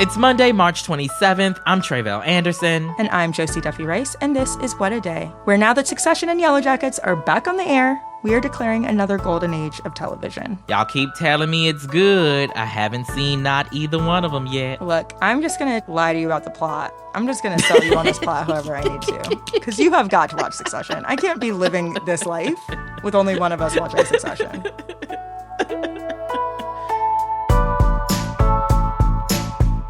It's Monday, March 27th. I'm Tre'vell Anderson. And I'm Josie Duffy Rice, and this is What a Day, where now that Succession and Yellow Jackets are back on the air, we are declaring another golden age of television. Y'all keep telling me it's good. I haven't seen not either one of them yet. Look, I'm just going to lie to you about the plot. I'm just going to sell you on this plot however I need to. Because you have got to watch Succession. I can't be living this life with only one of us watching Succession.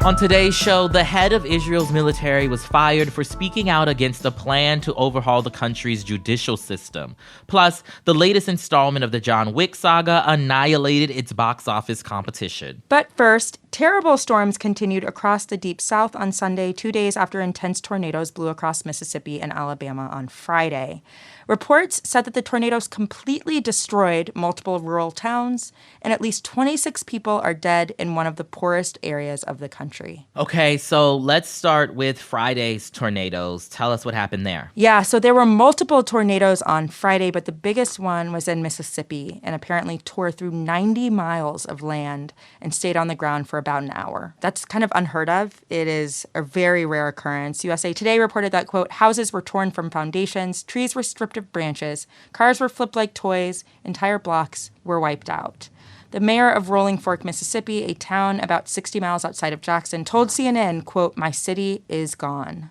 On today's show, the head of Israel's military was fired for speaking out against a plan to overhaul the country's judicial system. Plus, the latest installment of the John Wick saga annihilated its box office competition. But first, terrible storms continued across the Deep South on Sunday, 2 days after intense tornadoes blew across Mississippi and Alabama on Friday. Reports said that the tornadoes completely destroyed multiple rural towns, and at least 26 people are dead in one of the poorest areas of the country. Okay, so let's start with Friday's tornadoes. Tell us what happened there. Yeah, so there were multiple tornadoes on Friday, but the biggest one was in Mississippi and apparently tore through 90 miles of land and stayed on the ground for about an hour. That's kind of unheard of. It is a very rare occurrence. USA Today reported that, quote, houses were torn from foundations, trees were stripped of branches, cars were flipped like toys, entire blocks were wiped out. The mayor of Rolling Fork, Mississippi, a town about 60 miles outside of Jackson, told CNN, quote, my city is gone.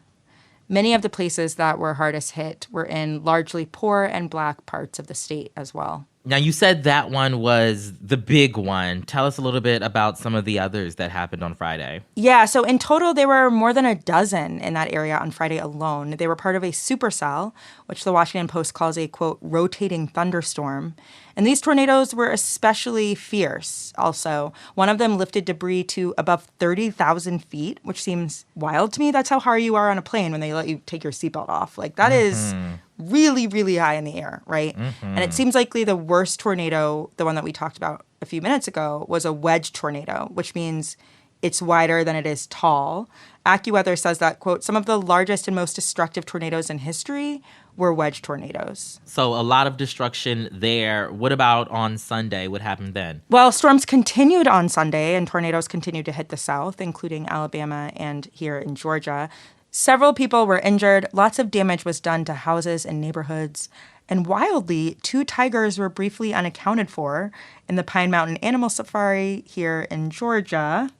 Many of the places that were hardest hit were in largely poor and Black parts of the state as well. Now, you said that one was the big one. Tell us a little bit about some of the others that happened on Friday. Yeah, so in total, there were more than a dozen in that area on Friday alone. They were part of a supercell, which the Washington Post calls a, quote, rotating thunderstorm. And these tornadoes were especially fierce also. One of them lifted debris to above 30,000 feet, which seems wild to me. That's how high you are on a plane when they let you take your seatbelt off. Like, that is really, really high in the air, right? And it seems likely the worst tornado, the one that we talked about a few minutes ago, was a wedge tornado, which means it's wider than it is tall. AccuWeather says that, quote, some of the largest and most destructive tornadoes in history were wedge tornadoes. So a lot of destruction there. What about on Sunday? What happened then? Well, storms continued on Sunday and tornadoes continued to hit the South, including Alabama and here in Georgia. Several people were injured. Lots of damage was done to houses and neighborhoods. And wildly, 2 tigers were briefly unaccounted for in the Pine Mountain Animal Safari here in Georgia.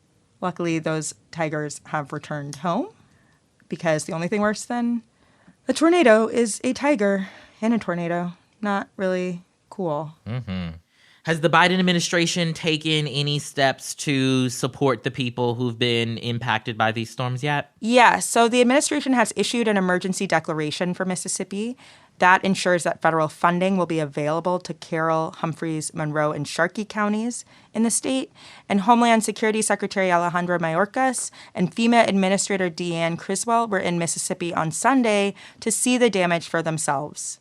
Luckily, those tigers have returned home because the only thing worse than a tornado is a tiger in a tornado. Not really cool. Has the Biden administration taken any steps to support the people who've been impacted by these storms yet? Yeah, so the administration has issued an emergency declaration for Mississippi. That ensures that federal funding will be available to Carroll, Humphreys, Monroe, and Sharkey counties in the state. And Homeland Security Secretary Alejandro Mayorkas and FEMA Administrator Deanne Criswell were in Mississippi on Sunday to see the damage for themselves.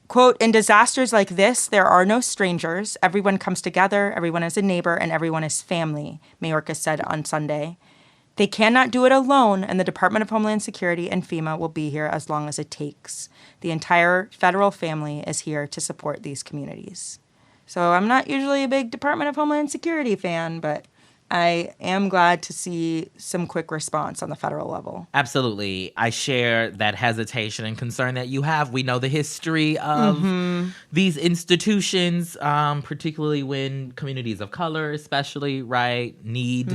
Quote, in disasters like this, there are no strangers. Everyone comes together, everyone is a neighbor, and everyone is family, Mayorkas said on Sunday. They cannot do it alone, and the Department of Homeland Security and FEMA will be here as long as it takes. The entire federal family is here to support these communities. So I'm not usually a big Department of Homeland Security fan, but I am glad to see some quick response on the federal level. Absolutely. I share that hesitation and concern that you have. We know the history of these institutions, particularly when communities of color, especially, right, need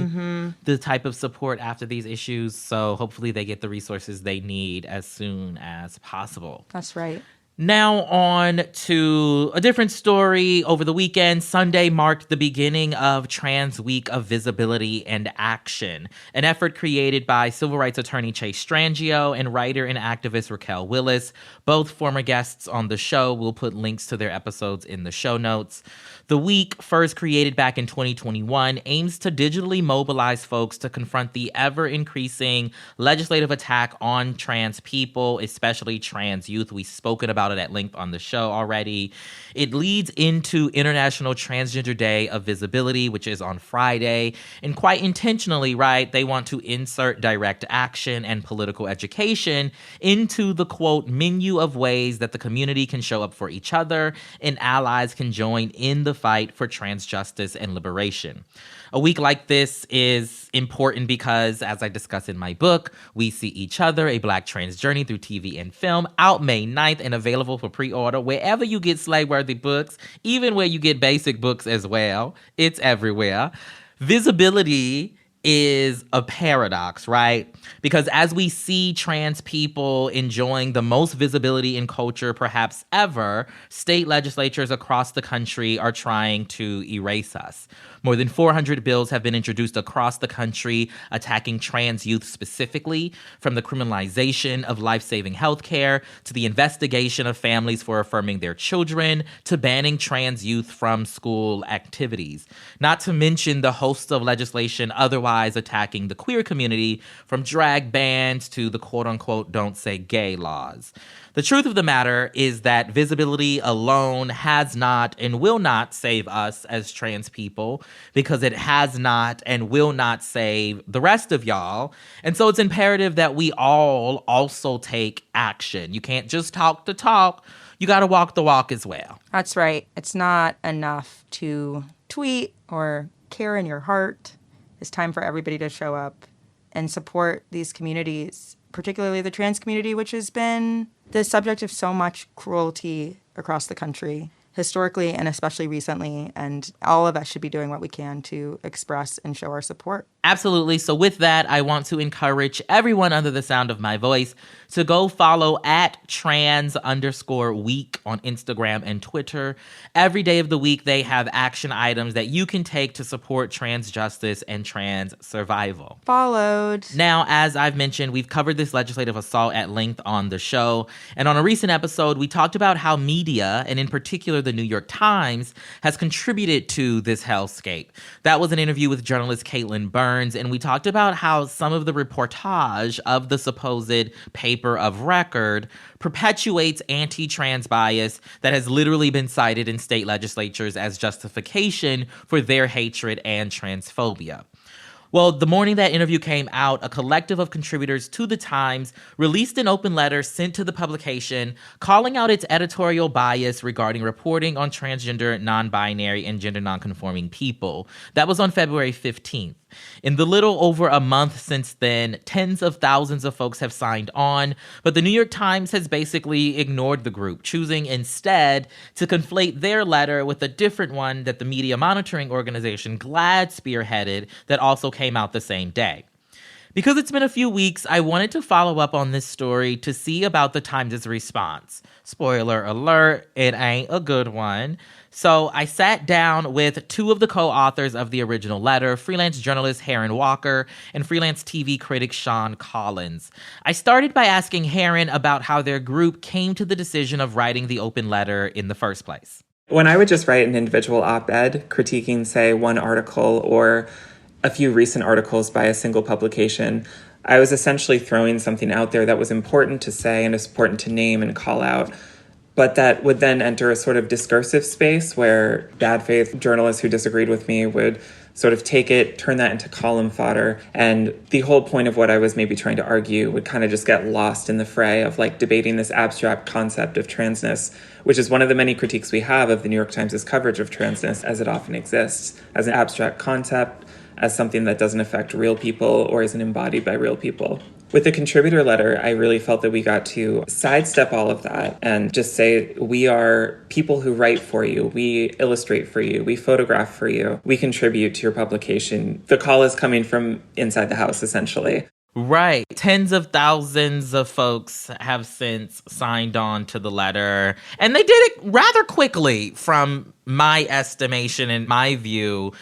the type of support after these issues. So hopefully they get the resources they need as soon as possible. That's right. Now on to a different story. Over the weekend, Sunday marked the beginning of Trans Week of Visibility and Action, an effort created by civil rights attorney Chase Strangio and writer and activist Raquel Willis, both former guests on the show. We'll put links to their episodes in the show notes. The week, first created back in 2021, aims to digitally mobilize folks to confront the ever-increasing legislative attack on trans people, especially trans youth. We've spoken about about it at length on the show already. It leads into International Transgender Day of Visibility, which is on Friday. And quite intentionally, right, they want to insert direct action and political education into the, quote, menu of ways that the community can show up for each other and allies can join in the fight for trans justice and liberation. A week like this is important because, as I discuss in my book, We See Each Other, A Black Trans Journey Through TV and Film, out May 9th and available for pre-order wherever you get slave-worthy books, even where you get basic books as well. It's everywhere. Visibility is a paradox, right? Because as we see trans people enjoying the most visibility in culture perhaps ever, state legislatures across the country are trying to erase us. More than 400 bills have been introduced across the country attacking trans youth specifically, from the criminalization of life-saving healthcare to the investigation of families for affirming their children to banning trans youth from school activities. Not to mention the host of legislation otherwise attacking the queer community, from drag bans to the quote-unquote don't say gay laws. The truth of the matter is that visibility alone has not and will not save us as trans people, because it has not and will not save the rest of y'all. And so it's imperative that we all also take action. You can't just talk the talk. You got to walk the walk as well. That's right. It's not enough to tweet or care in your heart. It's time for everybody to show up and support these communities, particularly the trans community, which has been the subject of so much cruelty across the country, historically and especially recently. And all of us should be doing what we can to express and show our support. Absolutely. So with that, I want to encourage everyone under the sound of my voice to go follow at trans_week on Instagram and Twitter. Every day of the week, they have action items that you can take to support trans justice and trans survival. Followed. Now, as I've mentioned, we've covered this legislative assault at length on the show. And on a recent episode, we talked about how media, and in particular the New York Times, has contributed to this hellscape. That was an interview with journalist Caitlin Burns, and we talked about how some of the reportage of the supposed paper of record perpetuates anti-trans bias that has literally been cited in state legislatures as justification for their hatred and transphobia. Well, the morning that interview came out, a collective of contributors to The Times released an open letter sent to the publication calling out its editorial bias regarding reporting on transgender, non-binary, and gender non-conforming people. That was on February 15th. In the little over a month since then, tens of thousands of folks have signed on, but the New York Times has basically ignored the group, choosing instead to conflate their letter with a different one that the media monitoring organization GLAAD spearheaded that also came out the same day. Because it's been a few weeks, I wanted to follow up on this story to see about the Times' response. Spoiler alert, it ain't a good one. So I sat down with two of the co-authors of the original letter, freelance journalist Harron Walker and freelance TV critic Sean Collins. I started by asking Heron about how their group came to the decision of writing the open letter in the first place. When I would just write an individual op-ed critiquing, say, one article or a few recent articles by a single publication, I was essentially throwing something out there that was important to say and is important to name and call out, but that would then enter a sort of discursive space where bad faith journalists who disagreed with me would sort of take it, turn that into column fodder. And the whole point of what I was maybe trying to argue would kind of just get lost in the fray of like debating this abstract concept of transness, which is one of the many critiques we have of the New York Times' coverage of transness as it often exists, as an abstract concept, as something that doesn't affect real people or isn't embodied by real people. With the contributor letter, I really felt that we got to sidestep all of that and just say, we are people who write for you, we illustrate for you, we photograph for you, we contribute to your publication. The call is coming from inside the house, essentially. Right. Tens of thousands of folks have since signed on to the letter, and they did it rather quickly from my estimation and my view.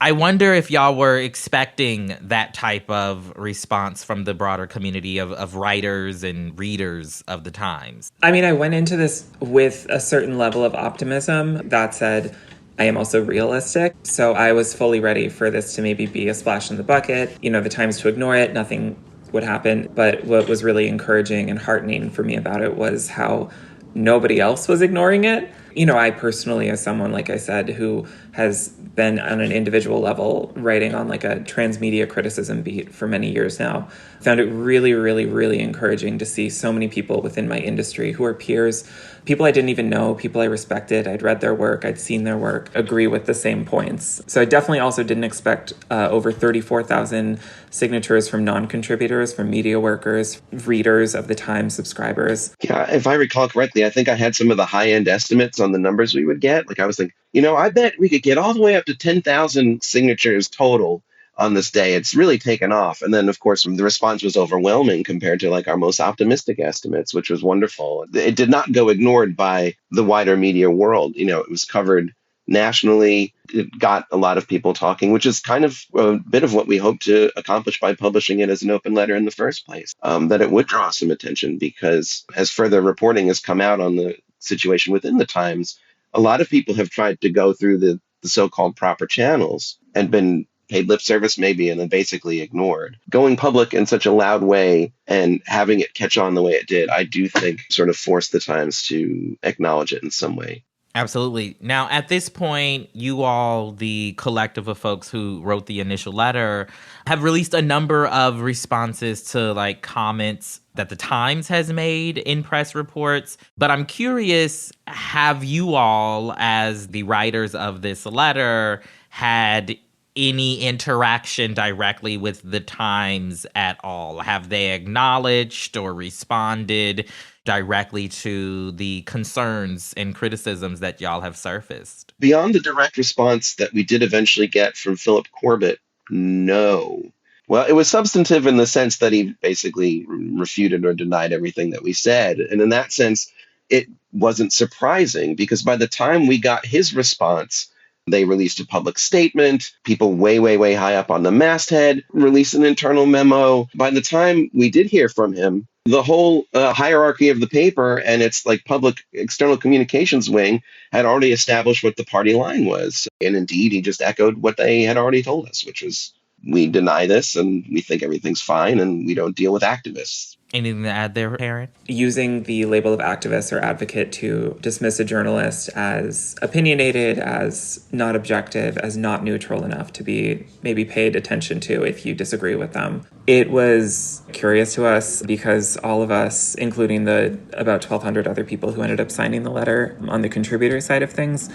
I wonder if y'all were expecting that type of response from the broader community of writers and readers of the Times. I mean, I went into this with a certain level of optimism. That said, I am also realistic. So I was fully ready for this to maybe be a splash in the bucket. You know, the Times to ignore it, nothing would happen. But what was really encouraging and heartening for me about it was how nobody else was ignoring it. I personally, as someone, like I said, who has been on an individual level writing on like a transmedia criticism beat for many years now, found it really, really, really encouraging to see so many people within my industry who are peers, people I didn't even know, people I respected, I'd read their work, I'd seen their work, agree with the same points. So I definitely also didn't expect over 34,000 signatures from non-contributors, from media workers, readers of the Times, subscribers. Yeah, if I recall correctly, I think I had some of the high-end estimates on the numbers we would get. Like I was thinking, I bet we could get all the way up to 10,000 signatures total on this day. It's really taken off. And then, of course, the response was overwhelming compared to like our most optimistic estimates, which was wonderful. It did not go ignored by the wider media world. It was covered nationally. It got a lot of people talking, which is kind of a bit of what we hoped to accomplish by publishing it as an open letter in the first place, that it would draw some attention, because as further reporting has come out on the situation within the Times, a lot of people have tried to go through the so-called proper channels and been paid lip service maybe, and then basically ignored. Going public in such a loud way and having it catch on the way it did, I do think sort of forced the Times to acknowledge it in some way. Absolutely. Now, at this point, you all, the collective of folks who wrote the initial letter, have released a number of responses to like comments that the Times has made in press reports. But I'm curious, have you all, as the writers of this letter, had any interaction directly with the Times at all? Have they acknowledged or responded directly to the concerns and criticisms that y'all have surfaced? Beyond the direct response that we did eventually get from Philip Corbett, no. Well, it was substantive in the sense that he basically refuted or denied everything that we said. And in that sense, it wasn't surprising, because by the time we got his response, they released a public statement. People way, way, way high up on the masthead released an internal memo. By the time we did hear from him, the whole hierarchy of the paper and its like public external communications wing had already established what the party line was. And indeed, he just echoed what they had already told us, which was, we deny this and we think everything's fine and we don't deal with activists. Anything to add there, Heron? Using the label of activist or advocate to dismiss a journalist as opinionated, as not objective, as not neutral enough to be maybe paid attention to if you disagree with them. It was curious to us because all of us, including the about 1,200 other people who ended up signing the letter on the contributor side of things,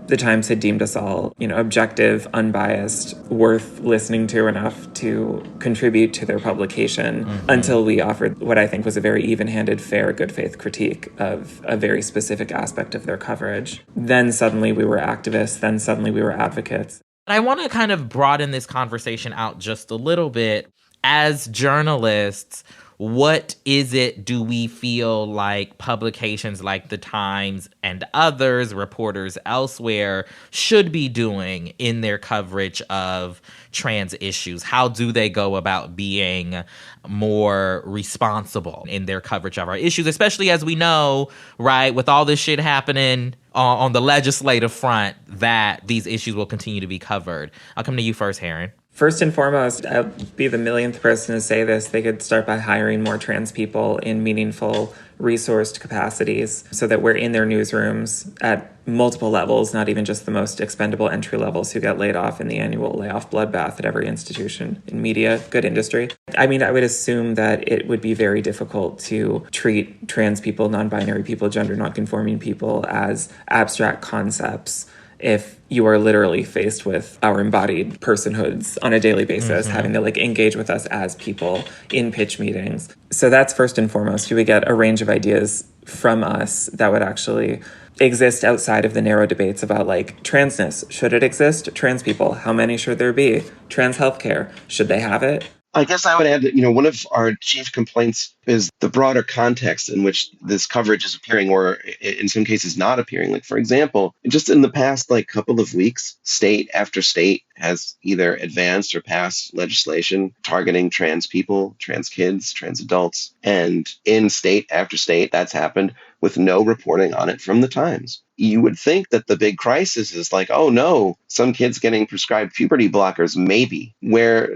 the Times had deemed us all, objective, unbiased, worth listening to enough to contribute to their publication until we offered what I think was a very even-handed, fair, good faith critique of a very specific aspect of their coverage. Then suddenly we were activists, then suddenly we were advocates. I want to kind of broaden this conversation out just a little bit. As journalists, what is it do we feel like publications like The Times and others, reporters elsewhere, should be doing in their coverage of trans issues? How do they go about being more responsible in their coverage of our issues, especially as we know, right, with all this shit happening on the legislative front, that these issues will continue to be covered? I'll come to you first, Heron. First and foremost, I'll be the millionth person to say this. They could start by hiring more trans people in meaningful, resourced capacities so that we're in their newsrooms at multiple levels, not even just the most expendable entry levels who get laid off in the annual layoff bloodbath at every institution in media, good industry. I mean, I would assume that it would be very difficult to treat trans people, non-binary people, gender nonconforming people as abstract concepts if you are literally faced with our embodied personhoods on a daily basis, having to engage with us as people in pitch meetings. So that's first and foremost. You would get a range of ideas from us that would actually exist outside of the narrow debates about transness. Should it exist? Trans people, how many should there be? Trans healthcare, should they have it? I guess I would add that, one of our chief complaints is the broader context in which this coverage is appearing, or in some cases not appearing. Like, for example, just in the past couple of weeks, state after state has either advanced or passed legislation targeting trans people, trans kids, trans adults. And in state after state, that's happened with no reporting on it from the Times. You would think that the big crisis is like, oh no, some kids getting prescribed puberty blockers, maybe, where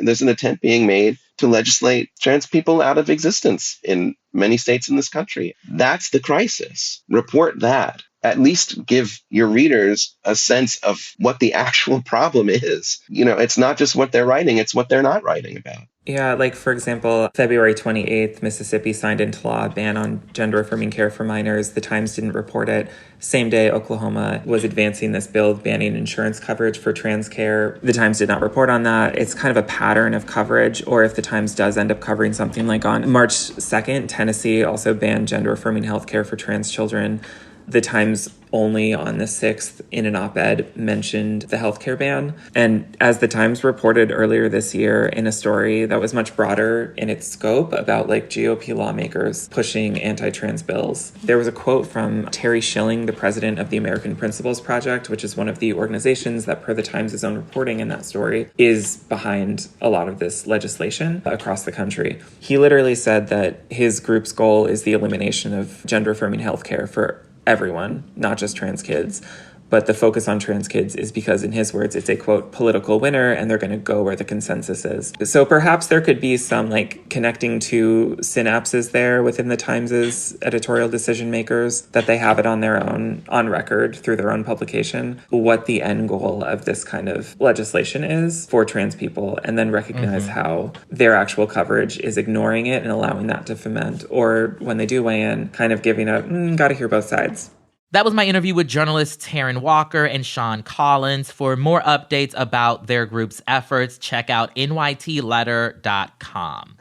there's an attempt being made to legislate trans people out of existence in many states in this country. That's the crisis. Report that. At least give your readers a sense of what the actual problem is. It's not just what they're writing, it's what they're not writing about. Yeah, like, for example, February 28th, Mississippi signed into law a ban on gender-affirming care for minors. The Times didn't report it. Same day, Oklahoma was advancing this bill banning insurance coverage for trans care. The Times did not report on that. It's kind of a pattern of coverage, or if the Times does end up covering something, like on March 2nd, Tennessee also banned gender-affirming health care for trans children. The Times only on the 6th, in an op-ed, mentioned the healthcare ban. And as the Times reported earlier this year in a story that was much broader in its scope about GOP lawmakers pushing anti-trans bills, there was a quote from Terry Schilling, the president of the American Principles Project, which is one of the organizations that, per the Times' own reporting in that story, is behind a lot of this legislation across the country. He literally said that his group's goal is the elimination of gender-affirming healthcare for everyone, not just trans kids. But the focus on trans kids is because, in his words, it's a, quote, political winner, and they're going to go where the consensus is. So perhaps there could be some connecting to synapses there within the Times' editorial decision makers, that they have it on their own, on record through their own publication, what the end goal of this kind of legislation is for trans people, and then recognize how their actual coverage is ignoring it and allowing that to foment, or when they do weigh in, kind of giving a, gotta hear both sides. That was my interview with journalists Harron Walker and Sean Collins. For more updates about their group's efforts, check out nytletter.com.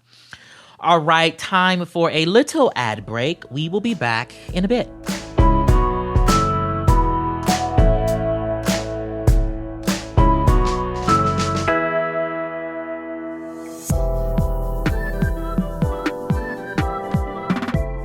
All right, time for a little ad break. We will be back in a bit.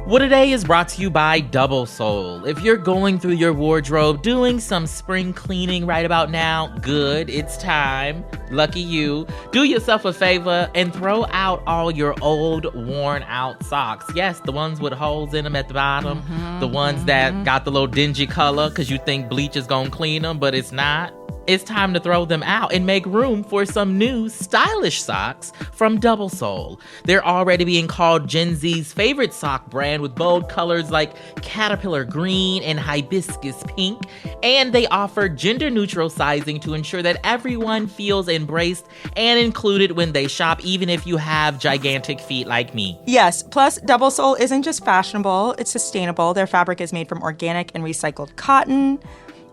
What Today is brought to you by Double Soul. If you're going through your wardrobe, doing some spring cleaning right about now, good, it's time. Lucky you. Do yourself a favor and throw out all your old, worn out socks. Yes, the ones with holes in them at the bottom. The ones that got the little dingy color because you think bleach is gonna clean them, but it's not. It's time to throw them out and make room for some new stylish socks from Double Soul. They're already being called Gen Z's favorite sock brand with bold colors like caterpillar green and hibiscus pink. And they offer gender-neutral sizing to ensure that everyone feels embraced and included when they shop, even if you have gigantic feet like me. Yes, plus Double Soul isn't just fashionable, it's sustainable. Their fabric is made from organic and recycled cotton.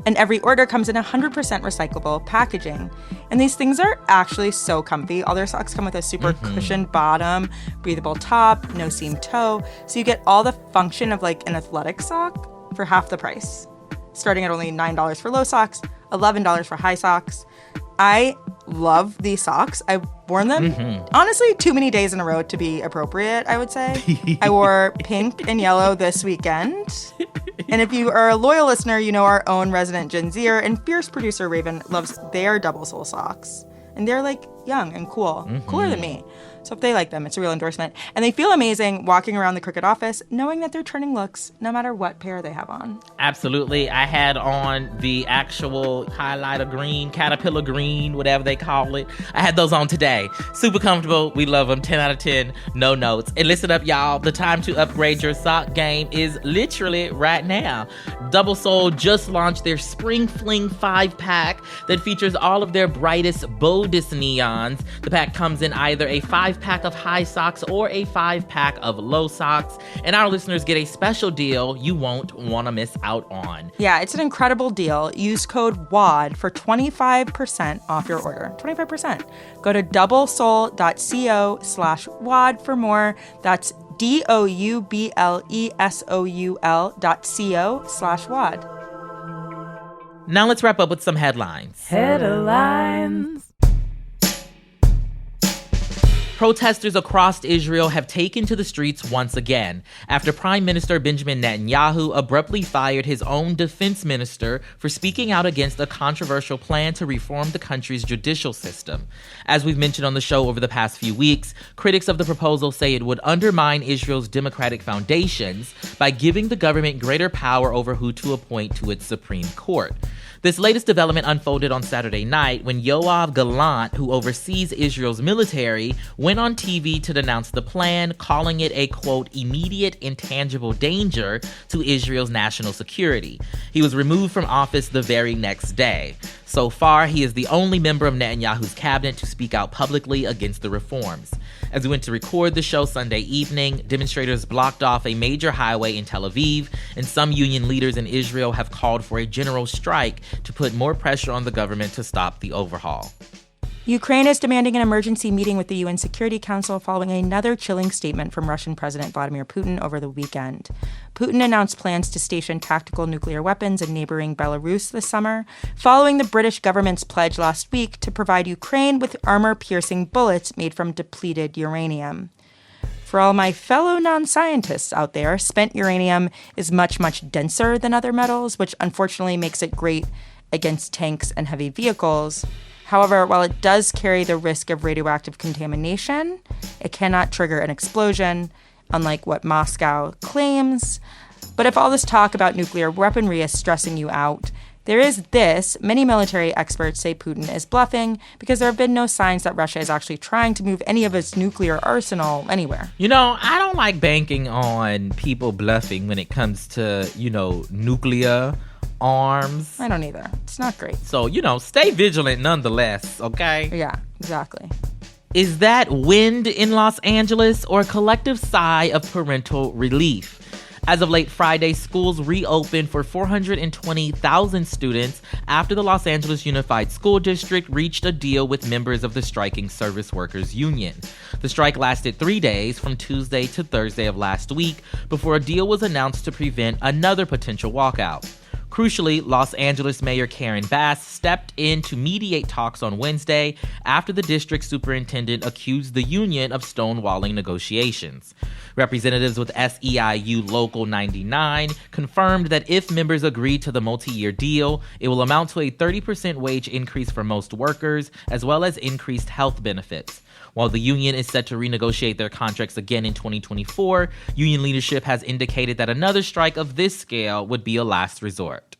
And every order comes in 100% recyclable packaging. And these things are actually so comfy. All their socks come with a super cushioned bottom, breathable top, no seam toe. So you get all the function of an athletic sock for half the price. Starting at only $9 for low socks, $11 for high socks. I love these socks. I've worn them, honestly, too many days in a row to be appropriate, I would say. I wore pink and yellow this weekend. And if you are a loyal listener, you know our own resident Gen Zer and fierce producer Raven loves their Double Soul socks. And they're young and cool, cooler than me. So if they like them, it's a real endorsement. And they feel amazing walking around the Crooked office, knowing that they're turning looks no matter what pair they have on. Absolutely. I had on the actual highlighter green, caterpillar green, whatever they call it. I had those on today. Super comfortable. We love them. 10 out of 10. No notes. And listen up, y'all. The time to upgrade your sock game is literally right now. Double Soul just launched their Spring Fling 5-pack that features all of their brightest, boldest neons. The pack comes in either a 5-pack of high socks or a 5-pack of low socks. And our listeners get a special deal you won't want to miss out on. Yeah, it's an incredible deal. Use code WAD for 25% off your order. 25%. Go to doublesoul.co/WAD for more. That's DOUBLESOUL.co/WAD. Now let's wrap up with some headlines. Headlines. Protesters across Israel have taken to the streets once again after Prime Minister Benjamin Netanyahu abruptly fired his own defense minister for speaking out against a controversial plan to reform the country's judicial system. As we've mentioned on the show over the past few weeks, critics of the proposal say it would undermine Israel's democratic foundations by giving the government greater power over who to appoint to its Supreme Court. This latest development unfolded on Saturday night when Yoav Gallant, who oversees Israel's military, went on TV to denounce the plan, calling it a, quote, immediate intangible danger to Israel's national security. He was removed from office the very next day. So far, he is the only member of Netanyahu's cabinet to speak out publicly against the reforms. As we went to record the show Sunday evening, demonstrators blocked off a major highway in Tel Aviv, and some union leaders in Israel have called for a general strike to put more pressure on the government to stop the overhaul. Ukraine is demanding an emergency meeting with the UN Security Council following another chilling statement from Russian President Vladimir Putin over the weekend. Putin announced plans to station tactical nuclear weapons in neighboring Belarus this summer, following the British government's pledge last week to provide Ukraine with armor-piercing bullets made from depleted uranium. For all my fellow non-scientists out there, spent uranium is much, much denser than other metals, which unfortunately makes it great against tanks and heavy vehicles. However, while it does carry the risk of radioactive contamination, it cannot trigger an explosion, unlike what Moscow claims. But if all this talk about nuclear weaponry is stressing you out, there is this. Many military experts say Putin is bluffing because there have been no signs that Russia is actually trying to move any of its nuclear arsenal anywhere. You know, I don't like banking on people bluffing when it comes to, nuclear arms. I don't either. It's not great. So, stay vigilant nonetheless, okay? Yeah, exactly. Is that wind in Los Angeles or a collective sigh of parental relief? As of late Friday, schools reopened for 420,000 students after the Los Angeles Unified School District reached a deal with members of the striking Service Workers Union. The strike lasted 3 days from Tuesday to Thursday of last week before a deal was announced to prevent another potential walkout. Crucially, Los Angeles Mayor Karen Bass stepped in to mediate talks on Wednesday after the district superintendent accused the union of stonewalling negotiations. Representatives with SEIU Local 99 confirmed that if members agree to the multi-year deal, it will amount to a 30% wage increase for most workers, as well as increased health benefits. While the union is set to renegotiate their contracts again in 2024, union leadership has indicated that another strike of this scale would be a last resort.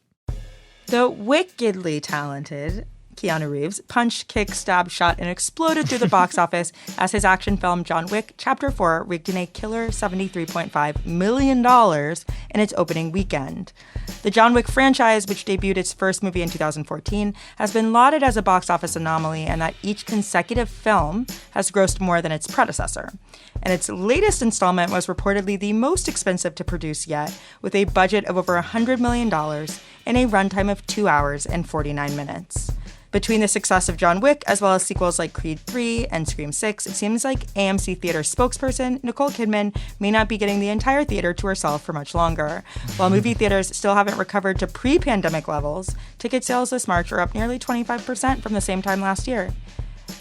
The wickedly talented Keanu Reeves punched, kicked, stabbed, shot, and exploded through the box office as his action film John Wick Chapter 4 raked in a killer $73.5 million in its opening weekend. The John Wick franchise, which debuted its first movie in 2014, has been lauded as a box office anomaly and that each consecutive film has grossed more than its predecessor. And its latest installment was reportedly the most expensive to produce yet, with a budget of over $100 million and a runtime of 2 hours and 49 minutes. Between the success of John Wick, as well as sequels like Creed 3 and Scream 6, it seems like AMC Theater spokesperson Nicole Kidman may not be getting the entire theater to herself for much longer. While movie theaters still haven't recovered to pre-pandemic levels, ticket sales this March are up nearly 25% from the same time last year.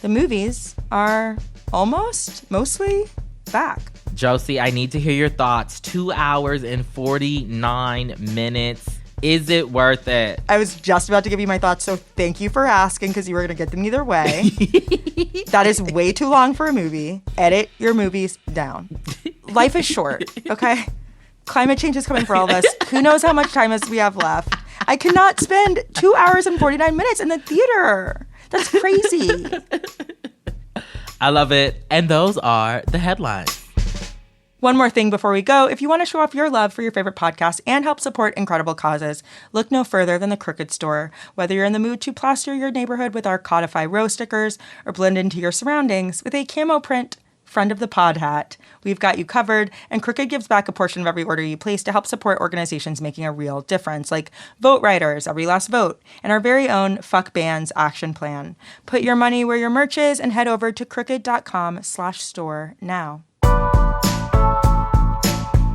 The movies are mostly back. Josie, I need to hear your thoughts. 2 hours and 49 minutes. Is it worth it? I was just about to give you my thoughts, so thank you for asking because you were going to get them either way. That is way too long for a movie. Edit your movies down. Life is short, okay? Climate change is coming for all of us. Who knows how much time we have left? I cannot spend 2 hours and 49 minutes in the theater. That's crazy. I love it. And those are the headlines. One more thing before we go, if you want to show off your love for your favorite podcast and help support incredible causes, look no further than the Crooked Store. Whether you're in the mood to plaster your neighborhood with our Codify Row stickers or blend into your surroundings with a camo print friend of the pod hat, we've got you covered, and Crooked gives back a portion of every order you place to help support organizations making a real difference, like Vote Writers, Every Last Vote, and our very own Fuck Bans action plan. Put your money where your merch is and head over to crooked.com/store now.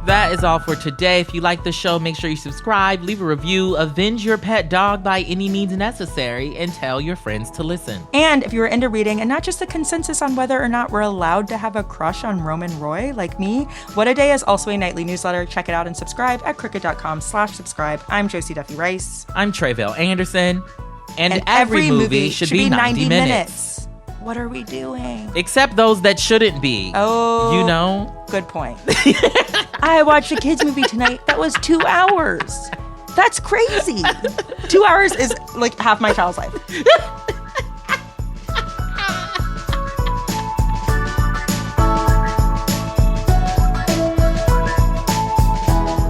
That is all for today. If you like the show, make sure you subscribe, leave a review, avenge your pet dog by any means necessary, and tell your friends to listen. And if you were into reading and not just the consensus on whether or not we're allowed to have a crush on Roman Roy like me, What a Day is also a nightly newsletter. Check it out and subscribe at crooked.com/subscribe. I'm Josie Duffy Rice. I'm Tre'vell Anderson. And every movie should be 90 minutes. What are we doing? Except those that shouldn't be. Oh. You know? Good point. I watched a kids movie tonight that was 2 hours. That's crazy. 2 hours is like half my child's life.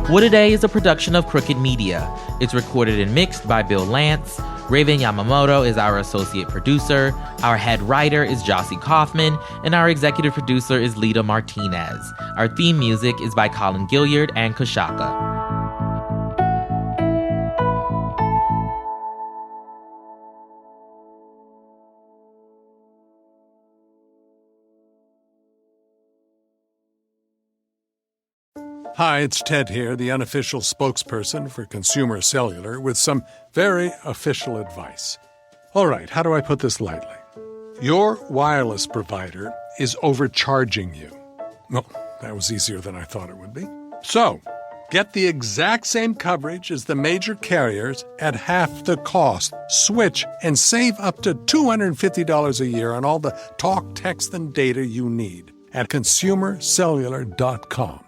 What a Day is a production of Crooked Media. It's recorded and mixed by Bill Lance. Raven Yamamoto is our associate producer. Our head writer is Jossie Kaufman, and our executive producer is Lita Martinez. Our theme music is by Colin Gilliard and Kashaka. Hi, it's Ted here, the unofficial spokesperson for Consumer Cellular, with some very official advice. All right, how do I put this lightly? Your wireless provider is overcharging you. Well, that was easier than I thought it would be. So, get the exact same coverage as the major carriers at half the cost. Switch and save up to $250 a year on all the talk, text, and data you need at consumercellular.com.